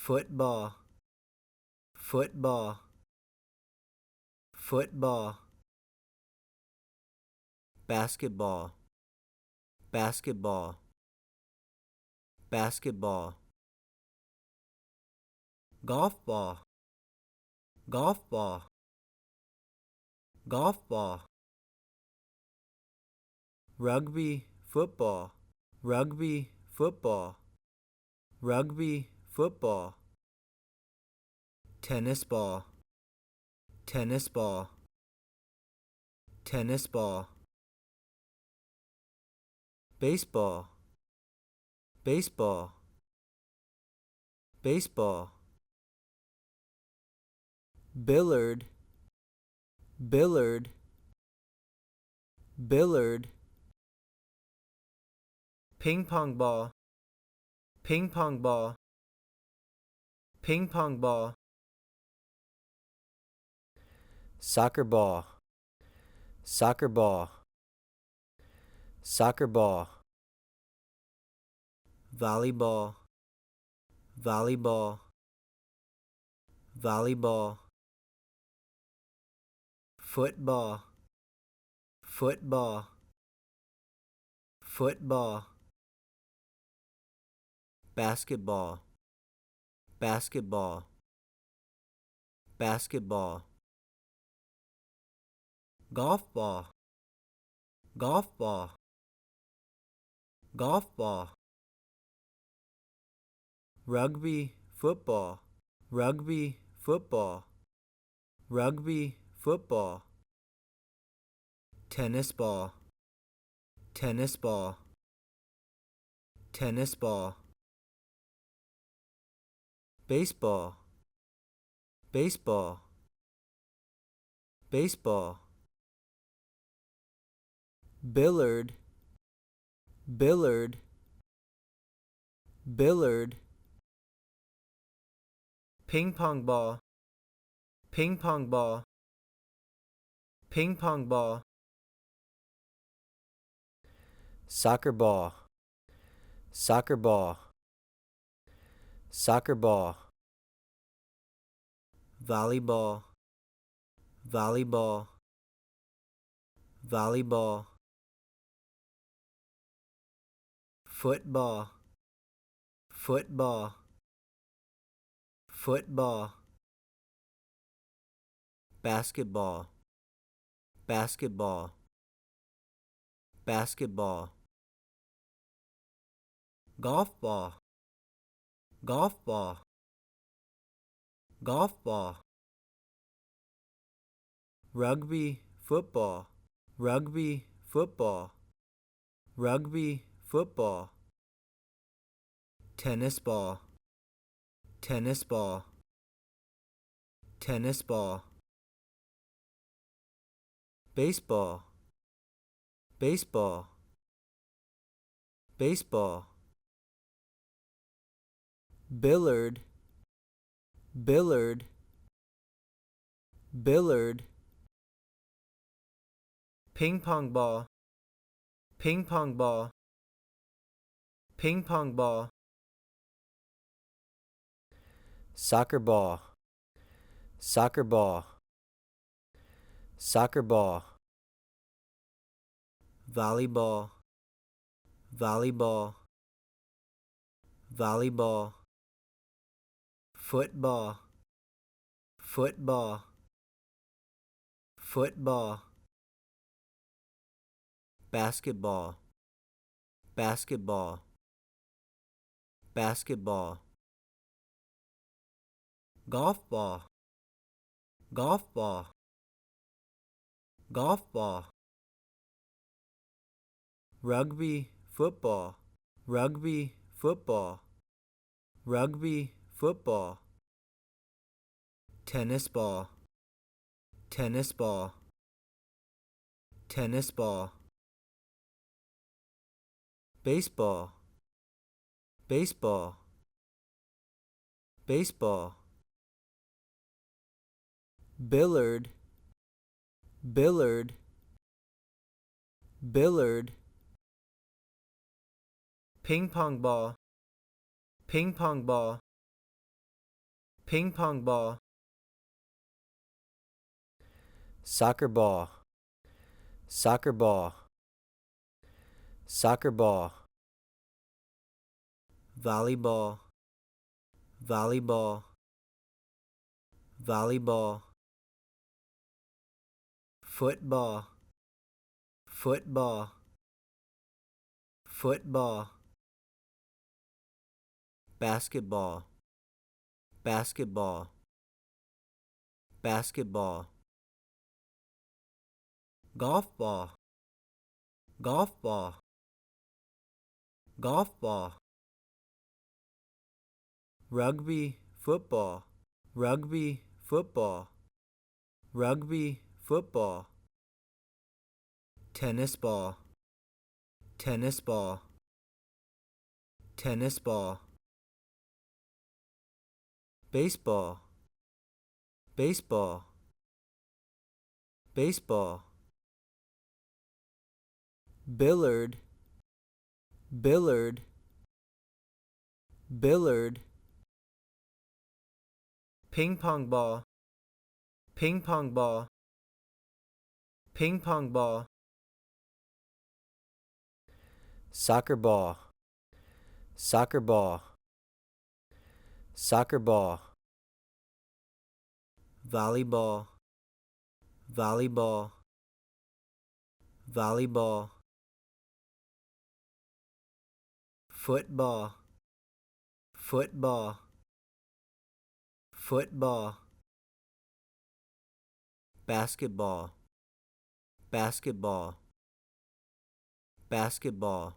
football, football, football, basketball, basketball, basketball, golf ball, golf ball, golf ball, rugby football, rugby football, rugby football, tennis ball, tennis ball, tennis ball, baseball, baseball, baseball, billiard, billiard, billiard, ping pong ball, ping pong ball, ping pong ball, soccer ball, soccer ball, soccer ball, volleyball, volleyball, volleyball, football, football, football, basketball, basketball, basketball, golf ball, golf ball, golf ball, rugby football, rugby football, rugby football, tennis ball, tennis ball, tennis ball, baseball, baseball, baseball, billiard, billiard, billiard, ping pong ball, ping pong ball, ping pong ball, soccer ball, soccer ball, soccer ball, volleyball, volleyball, volleyball, football, football, football, basketball, basketball, basketball, golf ball, golf ball, golf ball, rugby football, rugby football, rugby football, tennis ball, tennis ball, tennis ball, baseball, baseball, baseball, billiard, billiard, billiard, ping pong ball, ping pong ball, ping pong ball, soccer ball, soccer ball, soccer ball, volleyball, volleyball, volleyball, football, football, football, basketball, basketball, basketball, golf ball, golf ball, golf ball, rugby football, rugby football, rugby football, tennis ball, tennis ball, tennis ball, baseball, baseball, baseball, billiard, billiard, billiard, ping pong ball, ping pong ball, ping pong ball, soccer ball, soccer ball, soccer ball, volleyball, volleyball, volleyball, football, football, football, basketball, basketball, basketball, golf ball, golf ball, golf ball, rugby football, rugby football, rugby football, tennis ball, tennis ball, tennis ball, baseball, baseball, baseball, billiard, billiard, billiard, ping pong ball, ping pong ball, ping pong ball, soccer ball, soccer ball, soccer ball, volleyball, volleyball, volleyball, football, football, football, basketball, basketball, basketball,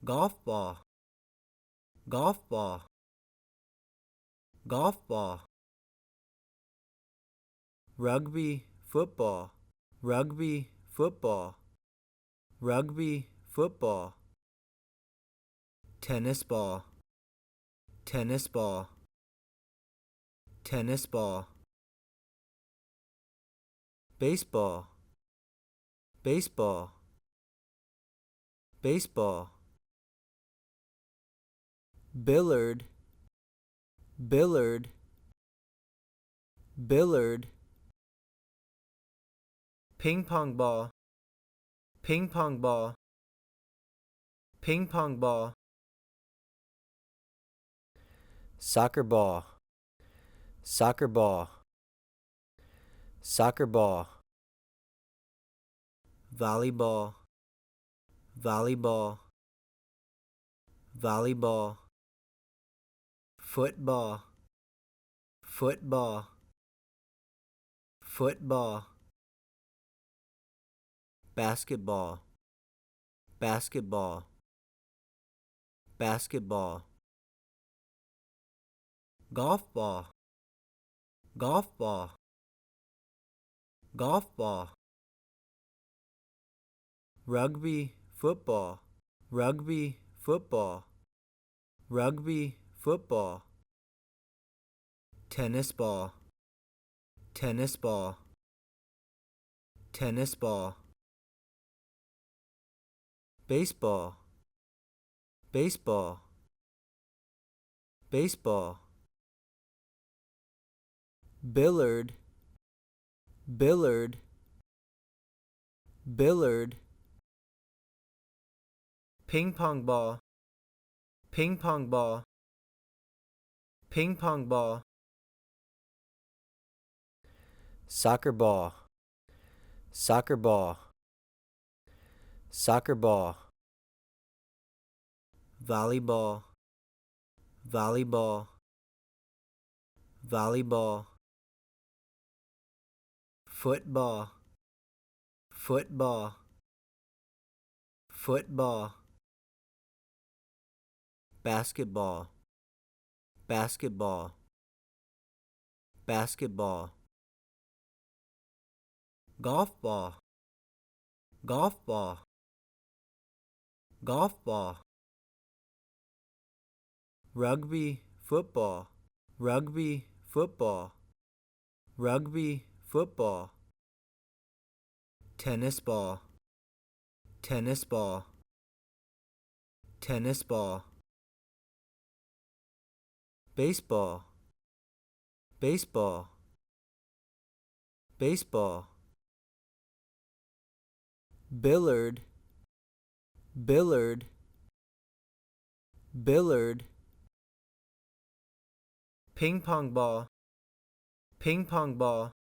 golf ball, golf ball, golf ball, rugby football, rugby football, rugby football, tennis ball, tennis ball, tennis ball, baseball, baseball, baseball, billiard, billiard, billiard, ping pong ball, ping pong ball, ping pong ball, soccer ball, soccer ball, soccer ball, volleyball, volleyball, volleyball, football, football, football, basketball, basketball, basketball, golf ball, golf ball, golf ball, rugby football, rugby football, rugby football, tennis ball, tennis ball, tennis ball, baseball, baseball, baseball, billiard, billiard, billiard, ping pong ball, ping pong ball, ping pong ball, soccer ball, soccer ball, soccer ball, volleyball, volleyball, volleyball, football, football, football, basketball, basketball, basketball, golf ball, golf ball, golf ball, rugby football, rugby football, rugby football, tennis ball, tennis ball, tennis ball, baseball, baseball, baseball, billiard, billiard, billiard, ping pong ball, ping pong ball,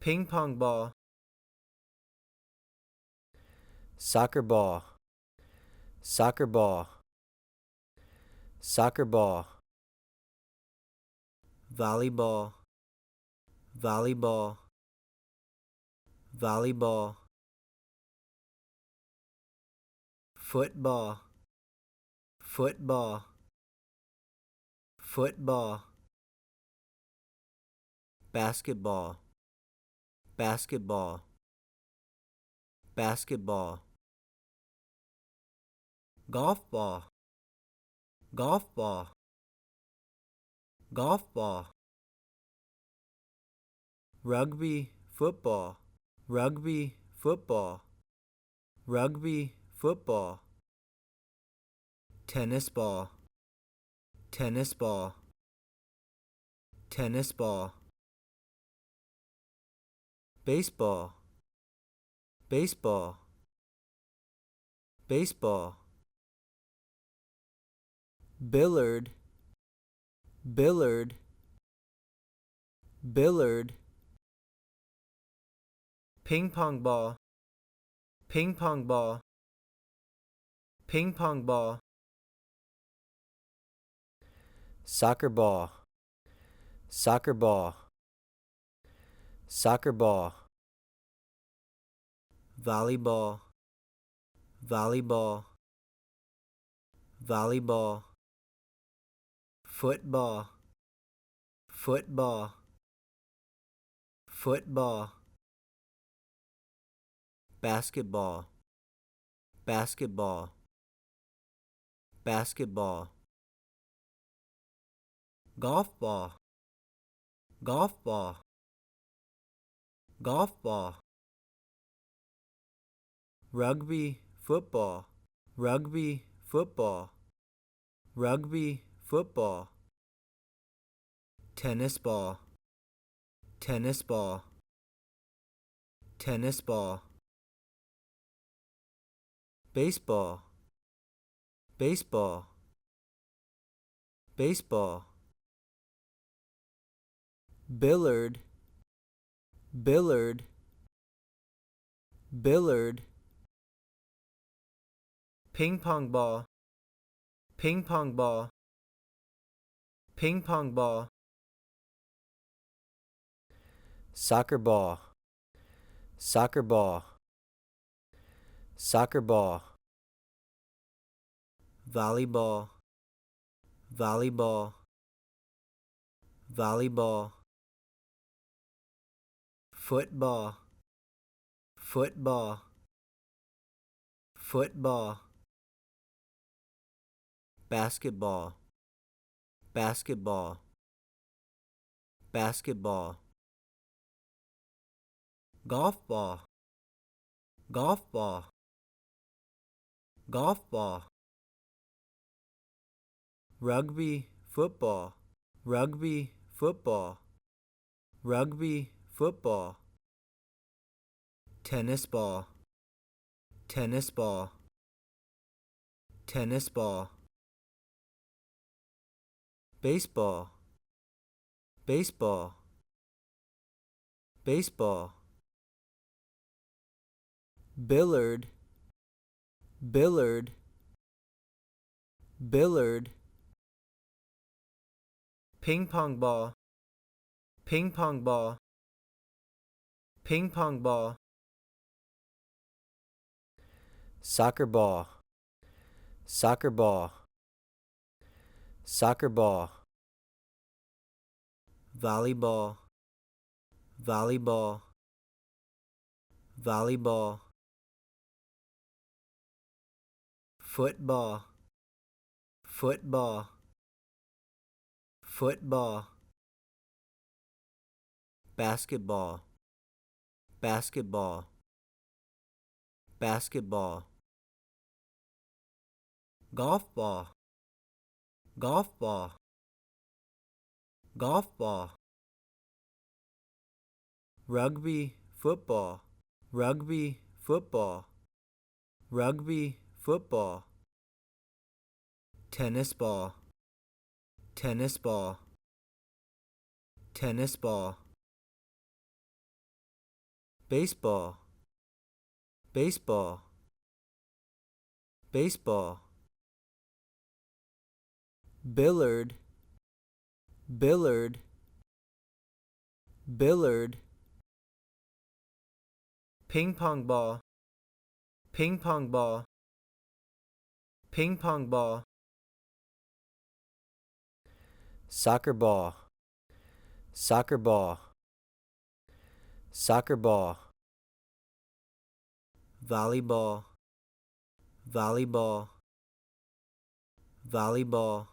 ping pong ball, soccer ball, soccer ball, soccer ball, volleyball, volleyball, volleyball, football, football, football, basketball, basketball, basketball, golf ball, golf ball, golf ball, rugby football, rugby football, rugby football, tennis ball, tennis ball, tennis ball, baseball, baseball, baseball, billiard, billiard, billiard, ping pong ball, ping pong ball, ping pong ball, soccer ball, soccer ball, soccer ball, volleyball, volleyball, volleyball, football, football, football, basketball, basketball, basketball, golf ball, golf ball, golf ball, rugby football, rugby football, rugby football, tennis ball, tennis ball, tennis ball, baseball, baseball, baseball, billiard, billiard, billiard, ping pong ball, ping pong ball, ping pong ball, soccer ball, soccer ball, soccer ball, volleyball, volleyball, volleyball, football, football, football, basketball, basketball, basketball, golf ball, golf ball, golf ball, rugby football, rugby football, rugby football, tennis ball, tennis ball, tennis ball, baseball, baseball, baseball, billiard, billiard, billiard, ping pong ball, ping pong ball, ping pong ball, soccer ball, soccer ball, soccer ball, volleyball, volleyball, volleyball, football, football, football, basketball, basketball, basketball, golf ball, golf ball, golf ball, rugby football, rugby football, rugby football, tennis ball, tennis ball, tennis ball, baseball, baseball, baseball, billiard, billiard, billiard, ping pong ball, ping pong ball, ping pong ball, soccer ball, soccer ball, soccer ball, volleyball, volleyball, volleyball,